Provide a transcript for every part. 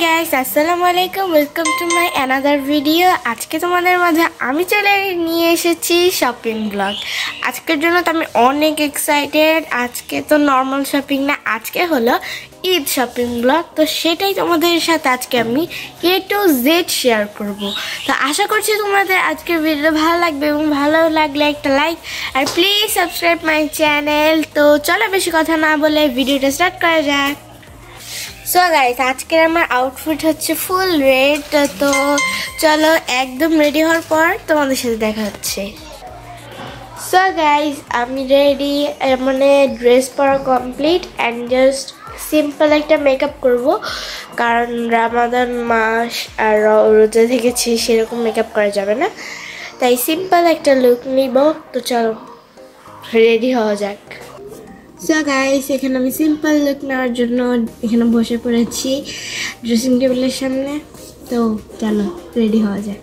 Guys আসসালামু আলাইকুম welcome to my another video. আজকে তোমাদের মাঝে আমি চলে নিয়ে এসেছি শপিং ব্লগ। আজকের জন্য তো আমি অনেক এক্সাইটেড। আজকে তো নর্মাল শপিং না, আজকে হলো ঈদ শপিং ব্লগ। তো সেটাই তোমাদের সাথে আজকে আমি A to Z শেয়ার করব। তো আশা করছি তোমাদের আজকের ভিডিও ভালো লাগবে, এবং ভালো লাগলে একটা লাইক আর প্লিজ সাবস্ক্রাইব মাই চ্যানেল। তো চলো বেশি কথা না বলে ভিডিওটা স্টার্ট করা যাক। সো গাইস, আজকের আমার আউটফিট হচ্ছে ফুল রেড। তো চলো একদম রেডি হওয়ার পর তোমাদের সাথে দেখা হচ্ছে। সো গাইস, আমি রেডি, মানে ড্রেস পরা কমপ্লিট অ্যান্ড জাস্ট সিম্পল একটা মেকআপ করব, কারণ রামাদান মাস আর রোজা থেকেছি, সেরকম মেকআপ করা যাবে না, তাই সিম্পল একটা লুক নিব। তো চলো রেডি হওয়া যাক। সো গাইস, এখানে আমি সিম্পল লুক নেওয়ার জন্য এখানে বসে পড়েছি ড্রেসিং টেবিলের সামনে। তো চলো রেডি হওয়া যায়।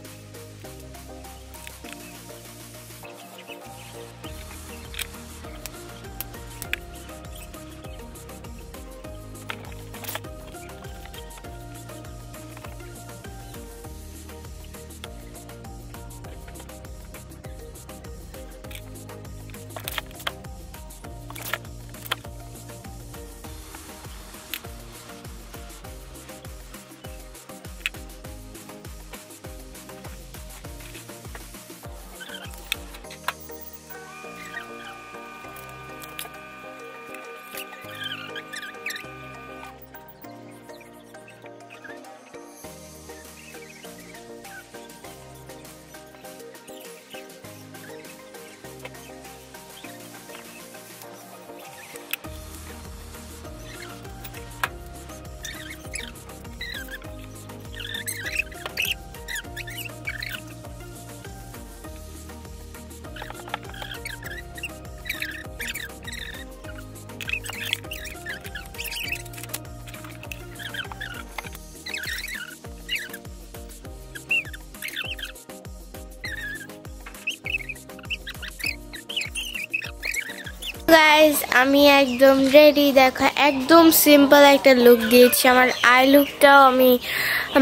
গাইস, আমি একদম রেডি। দেখো একদম সিম্পল একটা লুক দিয়েছি। আমার আই লুকটাও আমি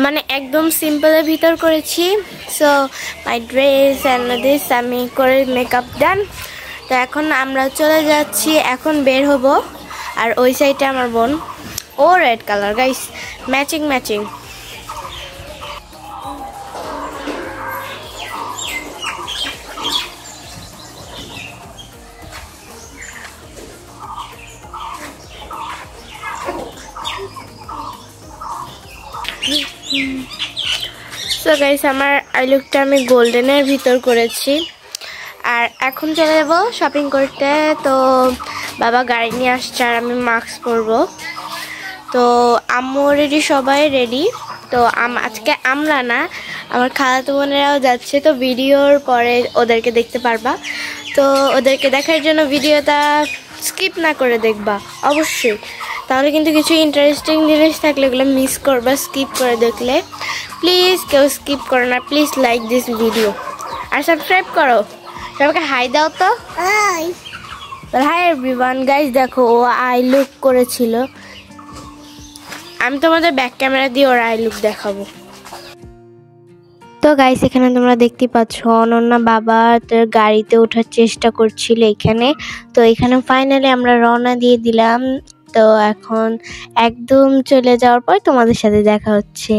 মানে একদম সিম্পলের ভিতর করেছি। So my dress and this আমি করে মেকআপ ডান। তো এখন আমরা চলে যাচ্ছি, এখন বের হব। আর ওই সাইডে আমার বোন, ও red colour guys, matching matching. So guys, আমার আই লুকটা আমি গোল্ডেনের ভিতর করেছি। আর এখন চলে যাব শপিং করতে। তো বাবা গাড়ি নিয়ে আসছে আর আমি মাস্ক পরবো। তো আম্মু রেডি, সবাই রেডি। তো আজকে আমরা না, আমার খালাতো বোনেরাও যাচ্ছে। তো ভিডিওর পরে ওদেরকে দেখতে পারবা। তো ওদেরকে দেখার জন্য ভিডিওটা স্কিপ না করে দেখবা অবশ্যই, তাহলে কিন্তু কিছু ইন্টারেস্টিং জিনিস থাকলে ওগুলো মিস করবা স্কিপ করে দেখলে। প্লিজ কেউ স্কিপ করো না, প্লিজ লাইক দিস ভিডিও আর সাবস্ক্রাইব করো। সবাইকে হাই দাও তো। Hi everyone. গাইস দেখো, ও আই লুক করেছিল। আমি তোমাদের ব্যাক ক্যামেরা দিয়ে ওর আই লুক দেখাবো। তো গাইস, এখানে তোমরা দেখতে পাচ্ছ অনন্যা বাবা তার গাড়িতে ওঠার চেষ্টা করছিল এখানে। তো এখানে ফাইনালি আমরা রওনা দিয়ে দিলাম। তো এখন একদম চলে যাওয়ার পর তোমাদের সাথে দেখা হচ্ছে।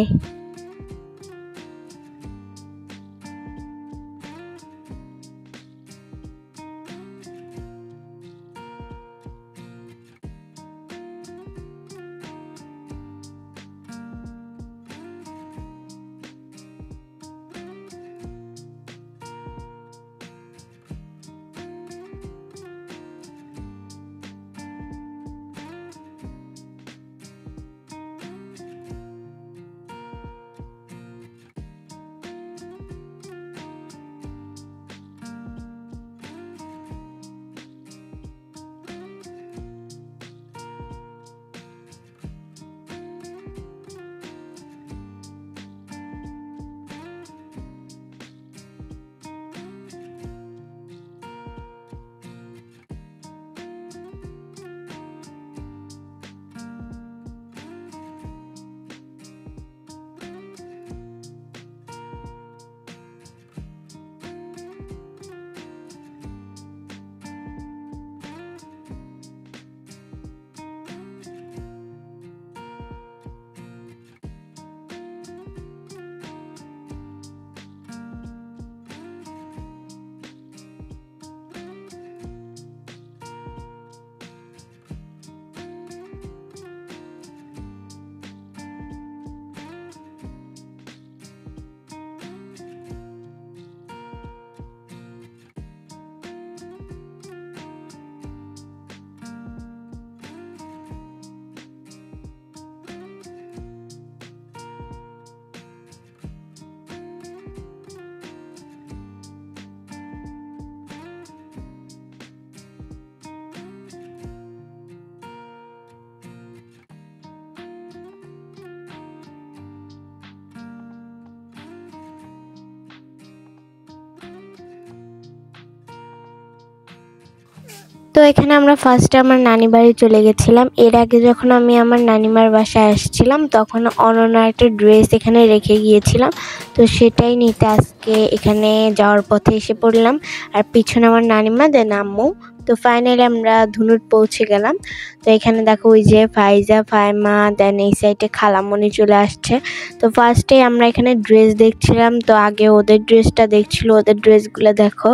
তো এখানে আমরা ফার্স্টে আমার নানি বাড়ি চলে গেছিলাম। এর আগে যখন আমি আমার নানিমার বাসায় আসছিলাম তখন অনন্যার একটা ড্রেস এখানে রেখে গিয়েছিলাম, তো সেটাই নিতে আজকে এখানে যাওয়ার পথে এসে পড়লাম। আর পিছনে আমার নানিমা দেন আম্মু। তো ফাইনালি আমরা ধুনুট পৌঁছে গেলাম। তো এখানে দেখো ওই যে ফাইজা ফাইমা দেন এই সাইডে খালামণি চলে আসছে। তো ফার্স্টে আমরা এখানে ড্রেস দেখছিলাম, তো আগে ওদের ড্রেসটা দেখছিল। ওদের ড্রেসগুলো দেখো,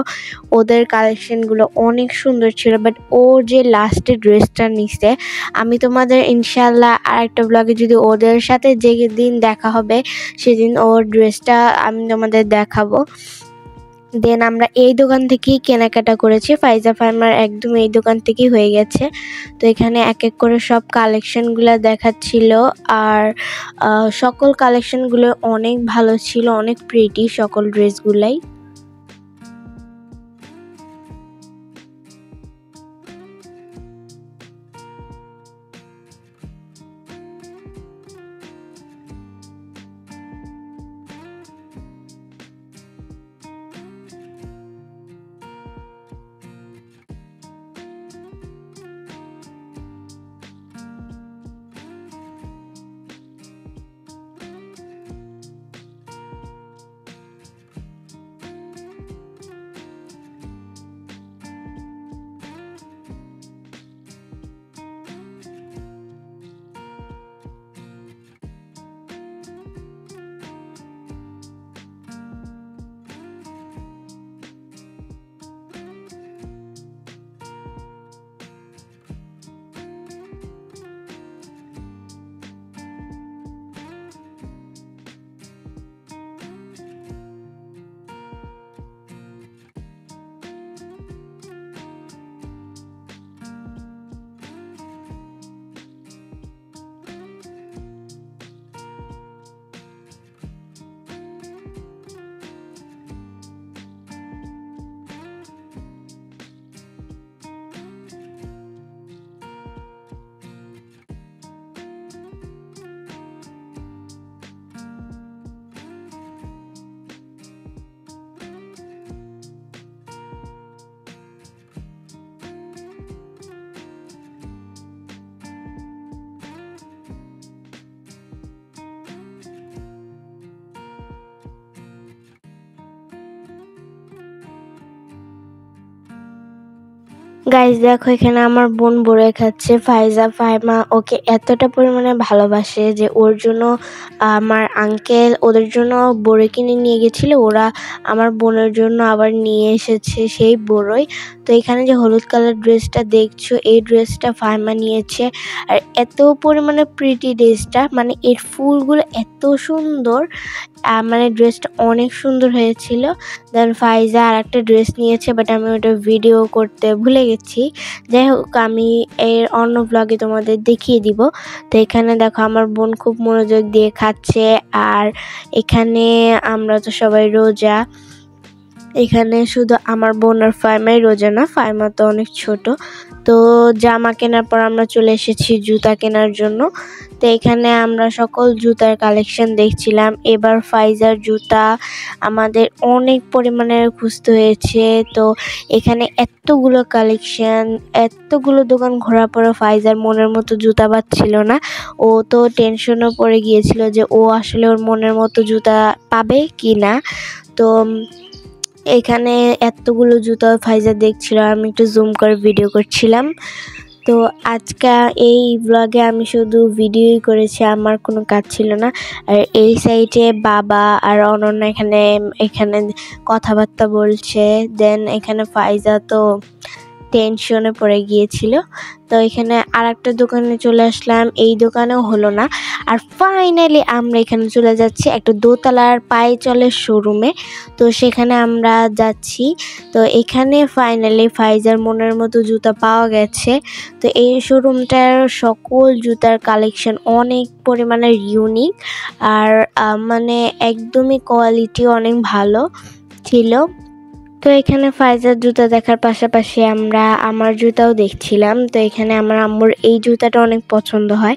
ওদের কালেকশনগুলো অনেক সুন্দর ছিল, বাট ও যে লাস্টে ড্রেসটা নিছে, আমি তোমাদের ইনশাল্লাহ আরেকটা ব্লগে যদি ওদের সাথে যে দিন দেখা হবে সেদিন ওর ড্রেসটা আমি তোমাদের দেখাবো। দেন আমরা এই দোকান থেকেই কেনাকাটা করেছি, ফাইজা ফাইমার একদম এই দোকান থেকেই হয়ে গেছে। তো এখানে এক এক করে সব কালেকশনগুলো দেখাচ্ছিল, আর সকল কালেকশনগুলো অনেক ভালো ছিল, অনেক প্রিটি সকল ড্রেসগুলাই। গাইস দেখো এখানে আমার বোন বড়ে খাচ্ছে। ফাইজা ফাইমা ওকে এতটা পরিমাণে ভালোবাসে যে ওর জন্য আমার আঙ্কেল ওদের জন্য বড়ে কিনে নিয়ে গেছিল, ওরা আমার বোনের জন্য আবার নিয়ে এসেছে সেই বড়ই। তো এখানে যে হলুদ কালার ড্রেসটা দেখছো, এই ড্রেসটা ফাইমা নিয়েছে। আর এত পরিমাণে প্রিটি ড্রেসটা, মানে এর ফুলগুলো এত সুন্দর, মানে ড্রেসটা অনেক সুন্দর হয়েছিল। দেন ফাইজা আর একটা ড্রেস নিয়েছে, বাট আমি ওটা ভিডিও করতে ভুলে গেছি। যাই হোক আমি এর অন্য ব্লগে তোমাদের দেখিয়ে দিব। তো এখানে দেখো আমার বোন খুব মনোযোগ দিয়ে খাচ্ছে, আর এখানে আমরা তো সবাই রোজা। এখানে শুধু আমার বোন আর ফাইমাই রোজা না, ফাইমা তো অনেক ছোট। তো জামা কেনার পর আমরা চলে এসেছি জুতা কেনার জন্য। তো এখানে আমরা সকল জুতার কালেকশন দেখছিলাম। এবার ফাইজার জুতা আমাদের অনেক পরিমাণে খুঁজতে হয়েছে। তো এখানে এতগুলো কালেকশন, এতগুলো দোকান ঘোরার পরে ফাইজার মনের মতো জুতা পাচ্ছিল না। ও তো টেনশনও পড়ে গিয়েছিল যে ও আসলে ওর মনের মতো জুতা পাবে কি না। তো এখানে এতগুলো জুতা ফাইজা দেখছিল, আমি একটু জুম করে ভিডিও করছিলাম। তো আজকে এই ব্লগে আমি শুধু ভিডিওই করেছি, আমার কোনো কাজ ছিল না। আর এই সাইডে বাবা আর অনন্যা এখানে কথাবার্তা বলছে। দেন এখানে ফাইজা তো টেনশনে পড়ে গিয়েছিল। তো এখানে আর একটা দোকানে চলে আসলাম, এই দোকানেও হলো না। আর ফাইনালি আমরা এখানে চলে যাচ্ছি একটা দোতলার পায়ে চলের শোরুমে। তো সেখানে আমরা যাচ্ছি। তো এখানে ফাইনালি ফাইজার মনের মতো জুতা পাওয়া গেছে। তো এই শোরুমটার সকল জুতার কালেকশন অনেক পরিমাণে ইউনিক, আর মানে একদমই কোয়ালিটি অনেক ভালো ছিল। তো এখানে ফাইজার জুতা দেখার পাশাপাশি আমরা আমার জুতাও দেখছিলাম। তো এখানে আমার আম্মুর এই জুতাটা অনেক পছন্দ হয়।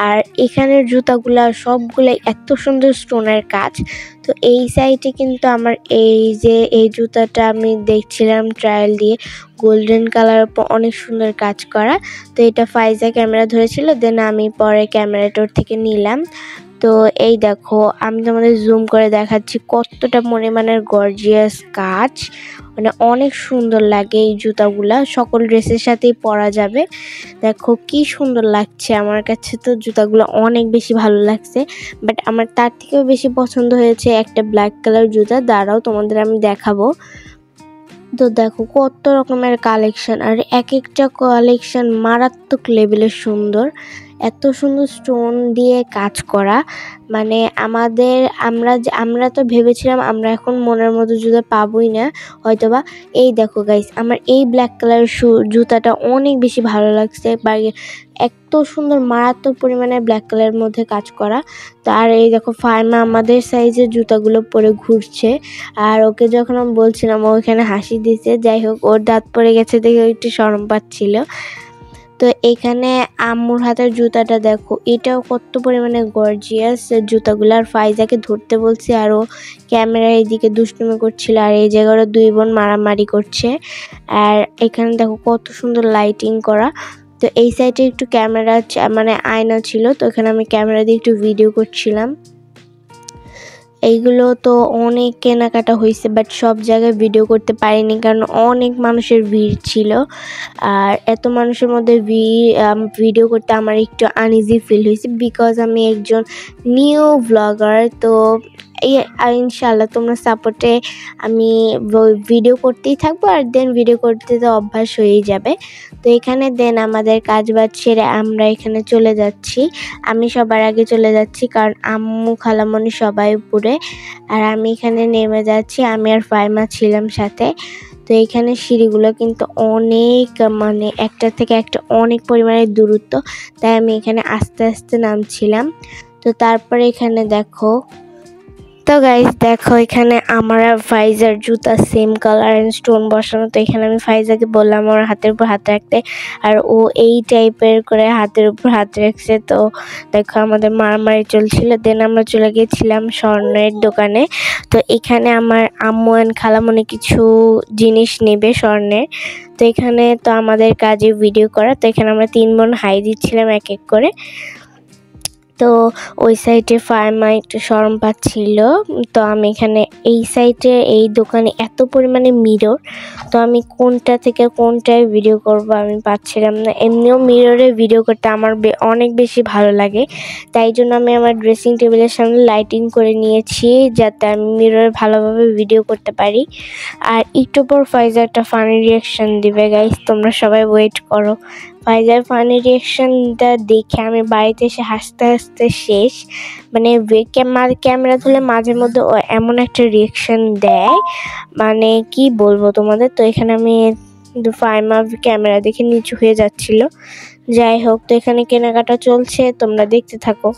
আর এখানের জুতাগুলা সবগুলো এত সুন্দর স্টোনের কাজ। তো এই সাইডে কিন্তু আমার এই জুতাটা আমি দেখছিলাম ট্রায়াল দিয়ে, গোল্ডেন কালার উপর অনেক সুন্দর কাজ করা। তো এটা ফাইজা ক্যামেরা ধরেছিল, দেন আমি পরে ক্যামেরাটোর থেকে নিলাম। তো এই দেখো, আমি তোমাদের জুম করে দেখাচ্ছি কতটা পরিমাণের গর্জিয়াস কাজ, মানে অনেক সুন্দর লাগে। এই জুতাগুলা সকল ড্রেসের সাথেই পরা যাবে। দেখো কি সুন্দর লাগছে, আমার কাছে তো জুতাগুলো অনেক বেশি ভালো লাগছে। বাট আমার তার থেকেও বেশি পছন্দ হয়েছে একটা ব্ল্যাক কালার জুতা, দাঁড়াও তোমাদের আমি দেখাবো। তো দেখো কত রকমের কালেকশন, আর এক একটা কালেকশন মারাত্মক লেভেলের সুন্দর, এত সুন্দর স্টোন দিয়ে কাজ করা। মানে আমরা তো ভেবেছিলাম আমরা এখন মনের মতো জুতা পাবোই না হয়তোবা। এই দেখো গাইস, আমার এই ব্ল্যাক কালারের জুতাটা অনেক বেশি ভালো লাগছে। এত সুন্দর মারাত্মক পরিমাণে ব্ল্যাক কালারের মধ্যে কাজ করা। আর এই দেখো ফাইমা আমাদের সাইজের জুতাগুলো পরে ঘুরছে, আর ওকে যখন আমি বলছিলাম ও ওখানে হাসি দিছে। যাই হোক, ওর দাঁত পড়ে গেছে দেখে একটু শরম পাচ্ছিল। তো এখানে আম্মুর হাতের জুতাটা দেখো, এটাও কত পরিমাণে গর্জিয়াস জুতাগুলো। আর ফাইজাকে ধরতে বলছি, আর ও ক্যামেরা এইদিকে দুষ্টুমি করছিল, আর এই জায়গাটা দুই বোন মারামারি করছে। আর এখানে দেখো কত সুন্দর লাইটিং করা। তো এই সাইডে একটু ক্যামেরা মানে আয়না ছিল, তো এখানে আমি ক্যামেরা দিয়ে একটু ভিডিও করছিলাম। এইগুলো তো অনেক কেনাকাটা হয়েছে, বাট সব জায়গায় ভিডিও করতে পারিনি কারণ অনেক মানুষের ভিড় ছিল। আর এত মানুষের মধ্যে ভিডিও করতে আমার একটু আনইজি ফিল হয়েছে, বিকজ আমি একজন নিউ ব্লগার। তো ইনশাল্লাহ তোমরা সাপোর্টে আমি ভিডিও করতেই থাকবো, আর দেন ভিডিও করতে তো অভ্যাস হয়েই যাবে। তো এখানে দেন আমাদের কাজ বাজ সেরে আমরা এখানে চলে যাচ্ছি। আমি সবার আগে চলে যাচ্ছি কারণ আম্মু খালামণি সবাই উপরে, আর আমি এখানে নেমে যাচ্ছি। আমি আর ফাইমা ছিলাম সাথে। তো এখানে সিঁড়িগুলো কিন্তু অনেক, মানে একটা থেকে একটা অনেক পরিমাণে দূরত্ব, তাই আমি এখানে আস্তে আস্তে নামছিলাম। তো তারপরে এখানে দেখো, তো গাইস দেখো এখানে আমার আর ফাইজার জুতা সেম কালার এন্ড স্টোন বসানো। তো এখানে আমি ফাইজাকে বললাম ওর হাতের উপর হাত রাখতে, আর ও এই টাইপের করে হাতের উপর হাত রাখছে। তো দেখো আমাদের মারামারি চলছিল। দেন আমরা চলে গিয়েছিলাম স্বর্ণের দোকানে। তো এখানে আমার আম্মু এন্ড খালামণি কিছু জিনিস নেবে স্বর্ণের। তো এখানে তো আমাদের কাজে ভিডিও করা, তো এখানে আমরা 3 বোন হাই দিচ্ছিলাম এক এক করে। তো ওই সাইডে ফার্মা একটু শরম পাচ্ছিল। তো আমি এখানে এই সাইডে এই দোকানে এত পরিমাণে মিরর, তো আমি কোনটা থেকে কোনটায় ভিডিও করব আমি পাচ্ছিলাম না। এমনিও মিররে ভিডিও করতে আমার অনেক বেশি ভালো লাগে, তাই জন্য আমি আমার ড্রেসিং টেবিলের সামনে লাইটিং করে নিয়েছি যাতে আমি মিররে ভালোভাবে ভিডিও করতে পারি। আর একটু পর ফাইজা একটা ফানি রিয়াকশন দিবে গাইস, তোমরা সবাই ওয়েট করো। ফাইজার ফানি রিয়াকশনটা দেখে আমি বাড়িতে এসে হাসতে হাসতে শেষ। মানে ক্যামেরা ধরলে মাঝে মধ্যে ও এমন একটা রিয়াকশন দেয়, মানে কি বলবো তোমাদের। তো এখানে আমি ফাইমা ক্যামেরা দেখে নিচু হয়ে যাচ্ছিল। যাই হোক, তো এখানে কেনাকাটা চলছে, তোমরা দেখতে থাকো।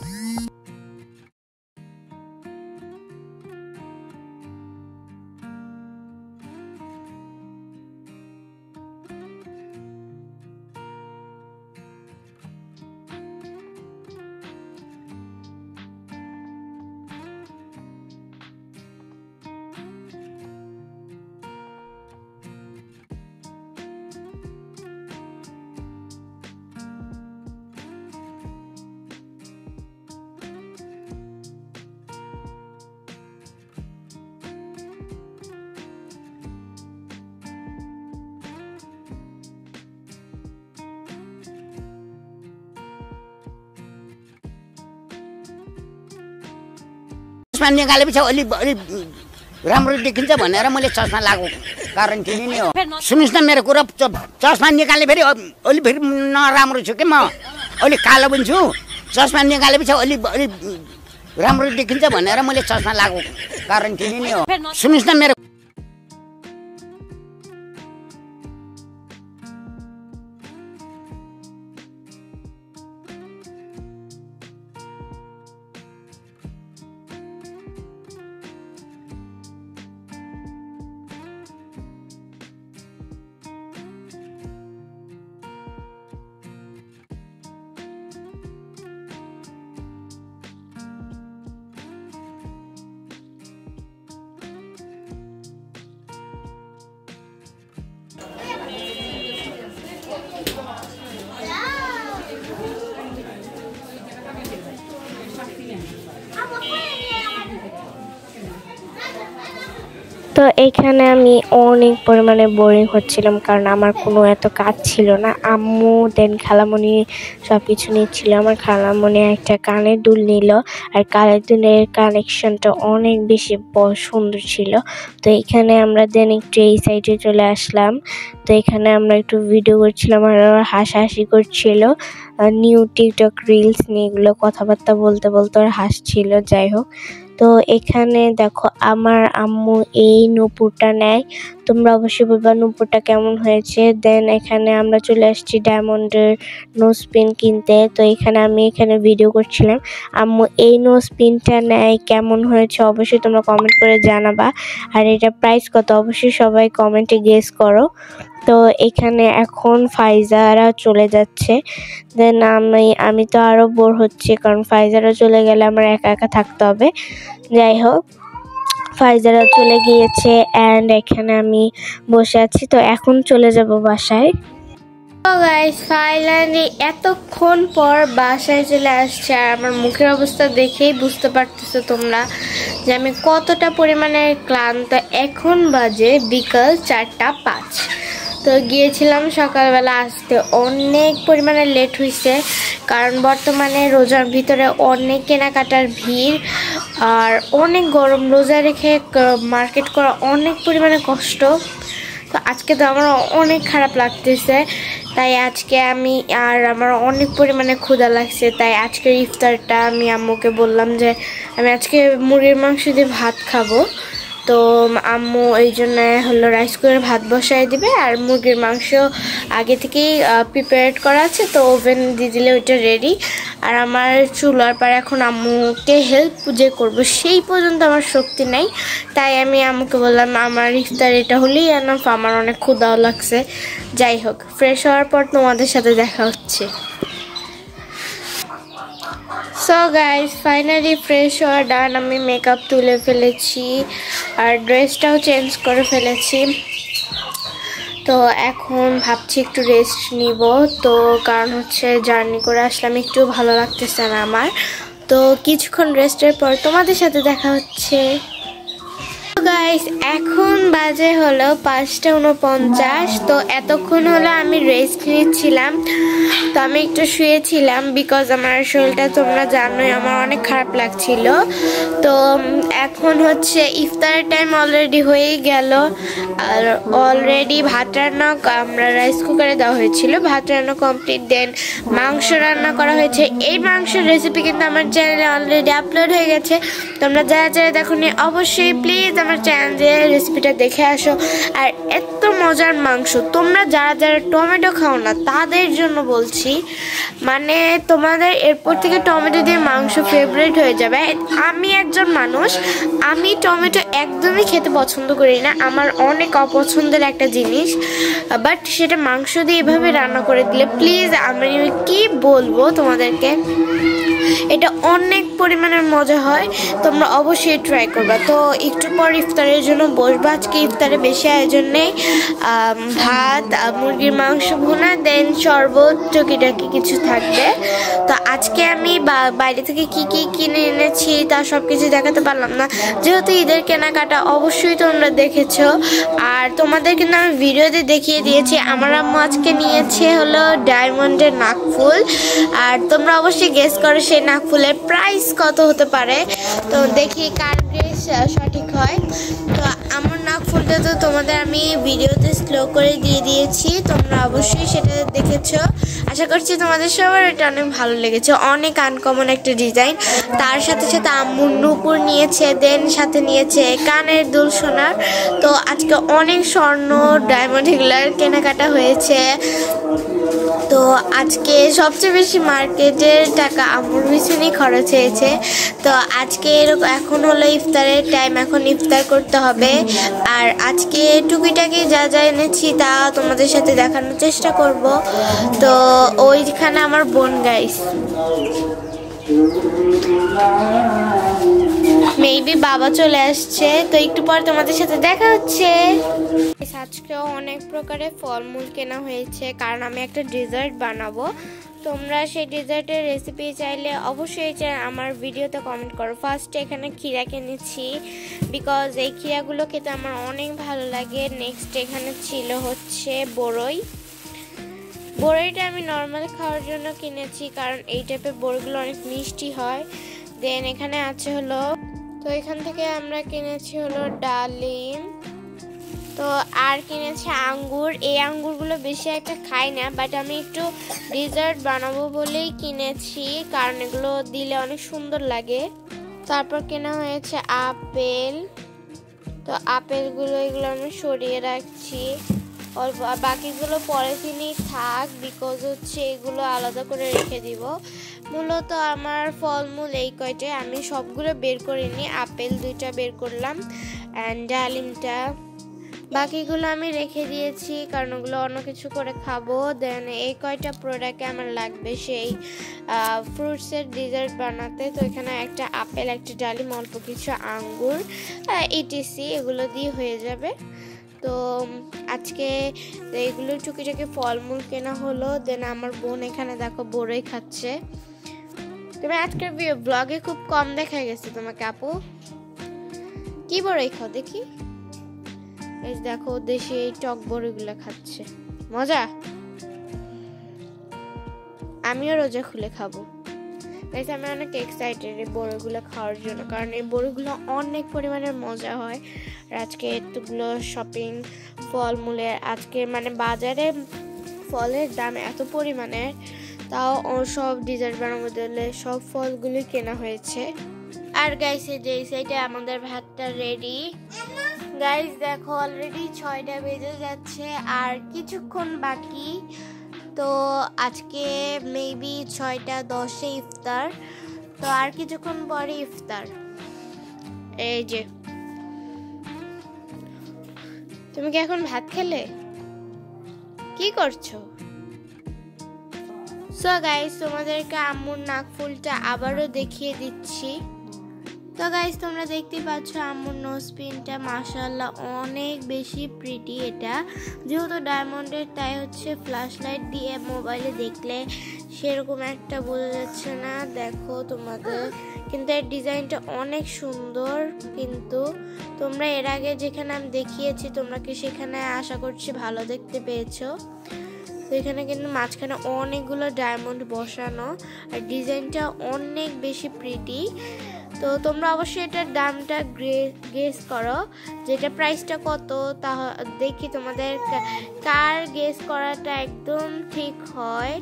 चस्मा निकालेपछि अलि अलि राम्रो देखिन्छ भनेर मैले चस्मा लगाएको कारण तिमी नै हो। सुन्नुहोस् न मेरो कुरा, चस्मा निकाले फेरि अलि फेरि नराम्रो छु कि म, अलि कालो पनि छु। चस्मा निकालेपछि अलि अलि राम्रो देखिन्छ भनेर मैले चस्मा लगाएको कारण तिमी नै हो। सुन्नुहोस् न मेरो তো এখানে আমি অনেক পরিমাণে বোরিং হচ্ছিলাম, কারণ আমার কোনো এত কাজ ছিল না। আম্মু দেন খালামণি সব কিছু নিচ্ছিল। আমার খালামণি একটা কানের দুল নিল, আর কানের দুলের কালেকশনটা অনেক বেশি সুন্দর ছিল। তো এখানে আমরা দেন একটু এই সাইডে চলে আসলাম। তো এখানে আমরা একটু ভিডিও করছিলাম, আর হাসাহাসি করছিল। নিউ টিকটক রিলস নিয়ে এগুলো কথাবার্তা বলতে বলতে ওরা হাসছিল। যাই হোক, তো এখানে দেখো আমার আম্মু এই নূপুরটা নেয়। তোমরা অবশ্যই বলবা নূপুরটা কেমন হয়েছে। দেন এখানে আমরা চলে আসছি ডায়মন্ডের নোজ পিন কিনতে। তো আমি এখানে ভিডিও করছিলাম। আম্মু এই নোজ পিনটা নেয়, কেমন হয়েছে অবশ্যই তোমরা কমেন্ট করে জানাবা। আর এটা প্রাইস কত অবশ্যই সবাই কমেন্টে গেস করো। তো এখানে এখন ফাইজারা চলে যাচ্ছে। দেন আমি তো আরও বোর হচ্ছি, কারণ ফাইজারা চলে গেলে আমার একা একা থাকতে হবে। যাই হোক, ফাইজারা চলে গিয়েছে অ্যান্ড এখানে আমি বসে আছি। তো এখন চলে যাব বাসায়। তো গাইস ফাইনালি এতক্ষণ পর বাসায় চলে আসছে, আর আমার মুখের অবস্থা দেখেই বুঝতে পারতেছো তোমরা যে আমি কতটা পরিমাণে ক্লান্ত। এখন বাজে বিকাল 4:05। তো গিয়েছিলাম সকালবেলা, আসতে অনেক পরিমাণে লেট হয়েছে, কারণ বর্তমানে রোজার ভিতরে অনেক কেনাকাটার ভিড় আর অনেক গরম। রোজা রেখে মার্কেট করা অনেক পরিমাণে কষ্ট। তো আজকে তো আমার অনেক খারাপ লাগতেছে, তাই আজকে আমার অনেক পরিমাণে ক্ষুধা লাগছে। তাই আজকের ইফতারটা আমি আম্মুকে বললাম যে আমি আজকে মুরগির মাংস দিয়ে ভাত খাবো। তো আম্মু এই জন্য রাইস করে ভাত বসাই দিবে, আর মুরগির মাংস আগে থেকেই প্রিপেয়ার করা আছে, তো ওভেন দিয়ে দিলে ওইটা রেডি। আর আমার চুলার পর এখন আম্মুকে হেল্প যে করবো সেই পর্যন্ত আমার শক্তি নেই। তাই আমি আম্মুকে বললাম আমার ইফতার এটা হলেই এনাফ, আমার অনেক ক্ষুধাও লাগছে। যাই হোক, ফ্রেশ হওয়ার পর তোমাদের সাথে দেখা হচ্ছে। সো গাইস ফাইনালি ফ্রেশ হওয়া ডান। আমি মেকআপ তুলে ফেলেছি আর ড্রেসটাও চেঞ্জ করে ফেলেছি। তো এখন ভাবছি একটু রেস্ট নিব। তো কারণ জার্নি করে আসলাম, একটু ভালো লাগতেছে না আমার। তো কিছুক্ষণ রেস্টের পর তোমাদের সাথে দেখা হচ্ছে। গাইস এখন বাজে হলো 5:49। তো এতক্ষণ হলো আমি রেস্ট নিচ্ছিলাম। তো আমি একটু শুয়েছিলাম, বিকজ আমার শরীরটা তোমরা জানোই আমার অনেক খারাপ লাগছিল। তো এখন ইফতারের টাইম অলরেডি হয়ে গেল, আর অলরেডি ভাত রান্না আমরা রাইস কুকারে দেওয়া হয়েছিল। ভাত রান্না কমপ্লিট, দেন মাংস রান্না করা হয়েছে। এই মাংসের রেসিপি কিন্তু আমার চ্যানেলে অলরেডি আপলোড হয়ে গেছে। তোমরা যারা যারা দেখোনি অবশ্যই প্লিজ আমার চ্যানেলে রেসিপিটা দেখে আসো। আর এত মজার মাংস, তোমরা যারা যারা টমেটো খাও না তাদের জন্য বলছি, মানে তোমাদের এরপর থেকে টমেটো দিয়ে মাংস ফেভারিট হয়ে যাবে। আমি একজন মানুষ, আমি টমেটো একদমই খেতে পছন্দ করি না, আমার অনেক অপছন্দের একটা জিনিস। বাট সেটা মাংস দিয়ে এভাবে রান্না করে দিলে প্লিজ, আমি কি বলবো তোমাদেরকে, এটা অনেক পরিমাণের মজা হয়। তোমরা অবশ্যই ট্রাই করবা। তো একটু পর ইফতারের জন্য বসবো। আজকে ইফতারে বেশি আয়োজন নেই, ভাত, মুরগির মাংস ভুনা, দেন শরবত, টুকিটাকি কিছু থাকবে। তো আজকে আমি বাইরে থেকে কি কি কিনে এনেছি তা সব কিছু দেখাতে পারলাম না, যেহেতু ঈদের কেনাকাটা অবশ্যই তোমরা দেখেছো। আর তোমাদের কিন্তু আমি ভিডিওতে দেখিয়ে দিয়েছি। আমার আম্মু আজকে নিয়েছে ডায়মন্ডের নাকফুল। আর তোমরা অবশ্যই গেস করো সেই নাকফুলের প্রাইস কত হতে পারে। তো দেখি কার গেস সঠিক হয়। তো আমার নাকফুলটা তো তোমাদের আমি ভিডিওতে স্লো করে দিয়ে দিয়েছি, তোমরা অবশ্যই সেটা দেখেছো। আশা করছি তোমাদের সবার এটা অনেক ভালো লেগেছে। অনেক আনকমন একটা ডিজাইন। তার সাথে সাথে আম্মুর নূপুর নিয়েছে, দেন সাথে নিয়েছে কানের দুল সোনার। তো আজকে অনেক স্বর্ণ ডায়মন্ড এগুলার কেনাকাটা হয়েছে। তো আজকে সবচেয়ে বেশি মার্কেটের টাকা আম্মুর পিছনেই খরচ হয়েছে। তো আজকে এখন ইফতারের টাইম, এখন ইফতার করতে হবে। আর আজকে টুকিটাকি যা যা এনেছি তা তোমাদের সাথে দেখানোর চেষ্টা করব। তো ওইখানে আমার বোন গাইস, মেবি বাবা চলে আসছে। তো একটু পর তোমাদের সাথে দেখা হচ্ছে। আজকেও অনেক প্রকারের ফলমূল কেনা হয়েছে, কারণ আমি একটা ডেজার্ট বানাবো। তোমরা সেই ডেজার্টের রেসিপি চাইলে অবশ্যই আমার ভিডিওতে কমেন্ট করো। ফার্স্টে এখানে ক্ষীরা কিনেছি বিকজ এই ক্ষীরাগুলো খেতে আমার অনেক ভালো লাগে। নেক্সট এখানে ছিল হচ্ছে বড়ইটা আমি নর্মাল খাওয়ার জন্য কিনেছি, কারণ এই টাইপের বড়িগুলো অনেক মিষ্টি হয়। দেন এখানে আছে হলো, তো এখান থেকে আমরা কিনেছি হলো ডালিম, তো আর কিনেছি আঙ্গুর। এই আঙ্গুরগুলো বেশি একটা খাই না, বাট আমি একটু ডেজার্ট বানাবো বলেই কিনেছি, কারণ এগুলো দিলে অনেক সুন্দর লাগে। তারপর কেনা হয়েছে আপেল, তো আপেলগুলো এগুলো আমি সরিয়ে রাখছি, অল্প বাকিগুলো পলিথিনেই থাক বিকজ হচ্ছে এগুলো আলাদা করে রেখে দিব। মূলত আমার ফলমূল এই কয়টাই, আমি সবগুলো বের করিনি, আপেল 2টা বের করলাম অ্যান্ড ডালিমটা, বাকিগুলো আমি রেখে দিয়েছি কারণ ওগুলো অন্য কিছু করে খাবো। দেন এই কয়টা প্রোডাক্টে আমার লাগবে সেই ফ্রুটসের ডেজার্ট বানাতে। তো এখানে একটা আপেল, একটা ডালিম, অল্প কিছু আঙ্গুর, ইটিসি, এগুলো দিয়ে হয়ে যাবে। তো আজকে এগুলো টুকিটাকি ফলমূল কেনা হলো। দেন আমার বোন এখানে দেখো বড়ই খাচ্ছে। তুমি আজকের ব্লগে খুব কম দেখা গেছে তোমাকে আপু, কি বড়ই খাও দেখি? এই দেখো দেশি এই টক বড়িগুলো খাচ্ছে, মজা। আমিও রোজা খুলে খাবো। আমি অনেক এক্সাইটেড এই বড়িগুলো খাওয়ার জন্য, কারণ এই বড়িগুলো অনেক পরিমাণের মজা হয়। আর আজকে এতগুলো শপিং ফলমূলের, আজকে মানে বাজারে ফলের দাম এত পরিমাণের, তাও সব ডেজার্ট বানাবো দিলে সব ফলগুলি কেনা হয়েছে। আর গাইস এই সাইডে আমাদের ভাতটা রেডি। গাইস দেখো অলরেডি 6টা বেজে যাচ্ছে আর কিছুক্ষণ বাকি। তো আজকে মেবি 6:10 ইফতার, তো আর কিছুক্ষণ পরে ইফতার। এই যে তুমি কি এখন ভাত খেলে? কি করছো? সো গাইস তোমাদেরকে আম্মুর নাকফুলটা আবারও দেখিয়ে দিচ্ছি। তো গাইস তোমরা দেখতেই পাচ্ছ আম্মুর নোজ পিনটা, মাশাআল্লাহ অনেক বেশি প্রিটি। এটা যেহেতু ডায়মন্ডের, তাই হচ্ছে ফ্ল্যাশ লাইট দিয়ে মোবাইলে দেখলে সেরকম একটা বোঝা যাচ্ছে না। দেখো তোমাদের কিন্তু এর ডিজাইনটা অনেক সুন্দর। কিন্তু তোমরা এর আগে যেখানে আমি দেখিয়েছি তোমরা কি সেখানে আশা করছি ভালো দেখতে পেয়েছো। তো এখানে কিন্তু মাঝখানে অনেকগুলো ডায়মন্ড বসানো আর ডিজাইনটা অনেক বেশি প্রিটি। তো তোমরা অবশ্যই এটার দামটা গেস করো, যেটা প্রাইসটা কত তা দেখি তোমাদের কার গেস করাটা একদম ঠিক হয়।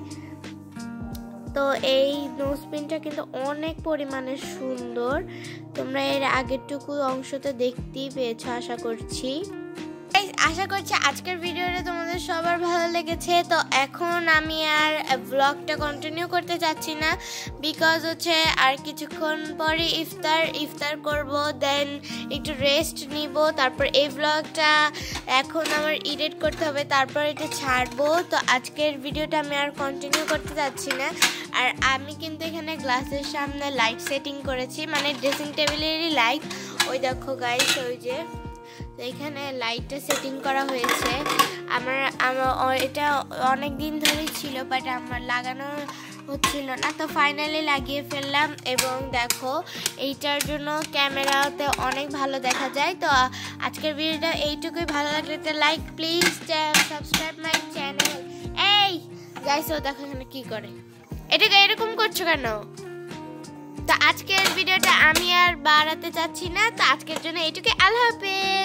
তো এই নোজ পিনটা কিন্তু অনেক পরিমাণে সুন্দর, তোমরা এর আগেরটুকু অংশতে দেখতেই পেয়েছো আশা করছি। আশা করছি আজকের ভিডিওটা তোমাদের সবার ভালো লেগেছে। তো এখন আমি আর ব্লগটা কন্টিনিউ করতে চাচ্ছি না বিকজ হচ্ছে আর কিছুক্ষণ পরে ইফতার করব, দেন একটু রেস্ট নিব, তারপর এই ব্লগটা এখন আমার এডিট করতে হবে, তারপর এটা ছাড়বো। তো আজকের ভিডিওটা আমি আর কন্টিনিউ করতে চাচ্ছি না। আর আমি কিন্তু এখানে গ্লাসের সামনে লাইট সেটিং করেছি, মানে ড্রেসিং টেবিলেরই লাইট। ওই দেখো গাইস, ওই যে এখানে লাইটটা সেটিং করা হয়েছে। আমার এটা অনেক দিন ধরেই ছিল, বাট আমার লাগানো হচ্ছিল না, তো ফাইনালি লাগিয়ে ফেললাম। এবং দেখো এইটার জন্য ক্যামেরাতে অনেক ভালো দেখা যায়। তো আজকের ভিডিওটা এইটুকুই, ভালো লাগলে একটা like please, subscribe my channel. এই গাইস ও দেখো এখানে কি করে, এটাকে এরকম করছো কেন? তো আজকের ভিডিওটা আমি আর বাড়াতে চাচ্ছি না, তো আজকের জন্য এইটুকুই, আল্লাহ হাফেজ।